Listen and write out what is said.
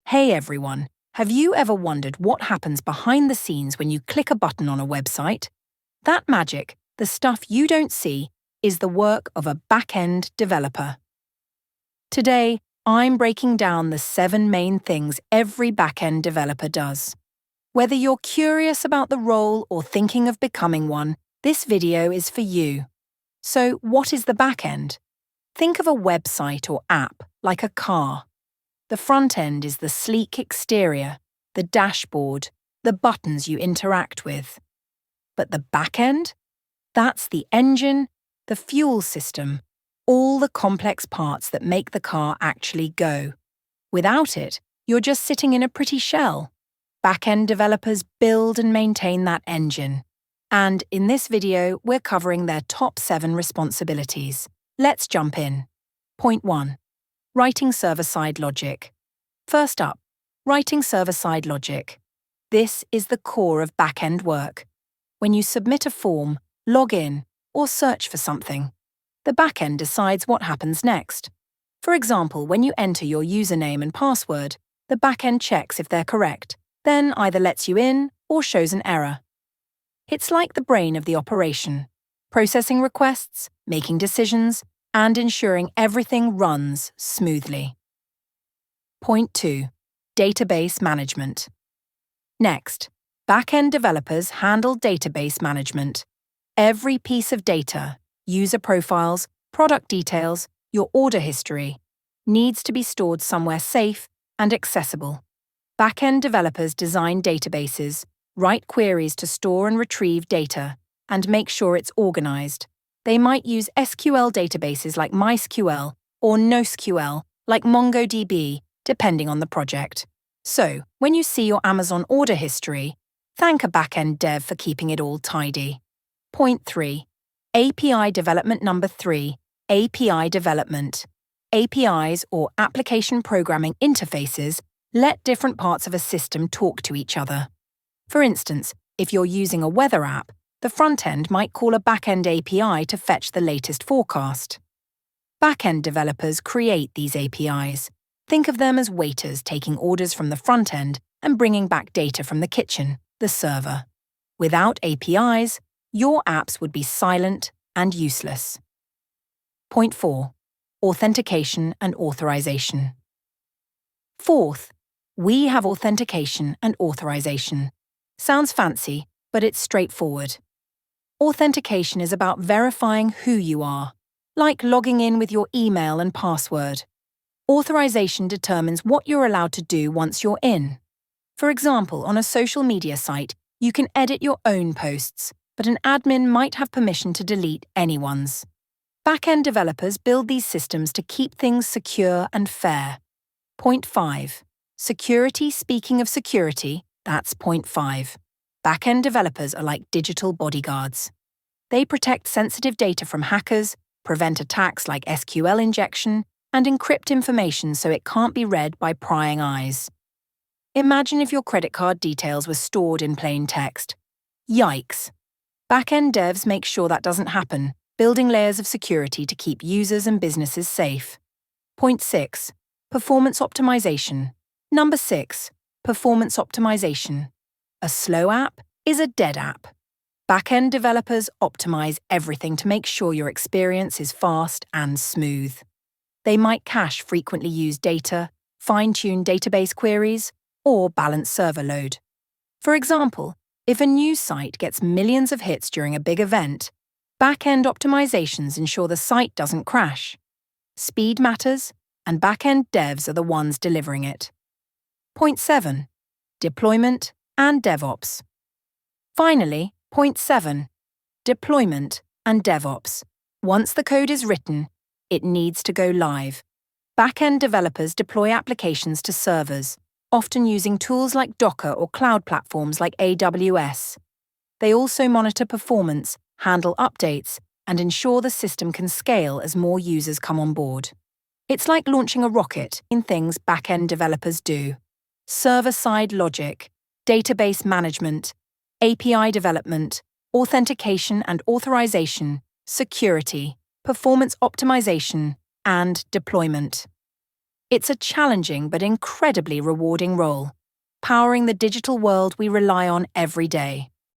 Hey everyone, have you ever wondered what happens behind the scenes when you click a button on a website? That magic, the stuff you don't see, is the work of a back-end developer. Today, I'm breaking down the 7 main things every back-end developer does. Whether you're curious about the role or thinking of becoming one, this video is for you. So, what is the back-end? Think of a website or app like a car. The front end is the sleek exterior, the dashboard, the buttons you interact with. But the back end? That's the engine, the fuel system, all the complex parts that make the car actually go. Without it, you're just sitting in a pretty shell. Back-end developers build and maintain that engine. And in this video, we're covering their top 7 responsibilities. Let's jump in. Point 1. Writing server-side logic. First up, writing server-side logic. This is the core of back-end work. When you submit a form, log in, or search for something, the back-end decides what happens next. For example, when you enter your username and password, the back-end checks if they're correct, then either lets you in or shows an error. It's like the brain of the operation, processing requests, making decisions, and ensuring everything runs smoothly. Point 2. Database management. Next, back-end developers handle database management. Every piece of data, user profiles, product details, your order history, needs to be stored somewhere safe and accessible. Back-end developers design databases, write queries to store and retrieve data, and make sure it's organized. They might use SQL databases like MySQL or NoSQL like MongoDB, depending on the project. So, when you see your Amazon order history, thank a back-end dev for keeping it all tidy. Point 3. API development. Number 3. API development. APIs, or application programming interfaces, let different parts of a system talk to each other. For instance, if you're using a weather app, the front end might call a back-end API to fetch the latest forecast. Back-end developers create these APIs. Think of them as waiters taking orders from the front end and bringing back data from the kitchen, the server. Without APIs, your apps would be silent and useless. Point 4. Authentication and authorization. Fourth, we have authentication and authorization. Sounds fancy, but it's straightforward. Authentication is about verifying who you are, like logging in with your email and password. Authorization determines what you're allowed to do once you're in. For example, on a social media site, you can edit your own posts, but an admin might have permission to delete anyone's. Back-end developers build these systems to keep things secure and fair. Point 5. Security. Speaking of security, that's point 5. Back-end developers are like digital bodyguards. They protect sensitive data from hackers, prevent attacks like SQL injection, and encrypt information so it can't be read by prying eyes. Imagine if your credit card details were stored in plain text. Yikes! Back-end devs make sure that doesn't happen, building layers of security to keep users and businesses safe. Point 6. Performance optimization. Number 6. Performance optimization. A slow app is a dead app. Back-end developers optimize everything to make sure your experience is fast and smooth. They might cache frequently used data, fine-tune database queries, or balance server load. For example, if a news site gets millions of hits during a big event, back-end optimizations ensure the site doesn't crash. Speed matters, and back-end devs are the ones delivering it. Point 7. Deployment and DevOps. Finally, point 7. Deployment and DevOps. Once the code is written, it needs to go live. Back-end developers deploy applications to servers, often using tools like Docker or cloud platforms like AWS. They also monitor performance, handle updates, and ensure the system can scale as more users come on board. It's like launching a rocket in things back-end developers do. Server-side logic, database management, API development, authentication and authorization, security, performance optimization, and deployment. It's a challenging but incredibly rewarding role, powering the digital world we rely on every day.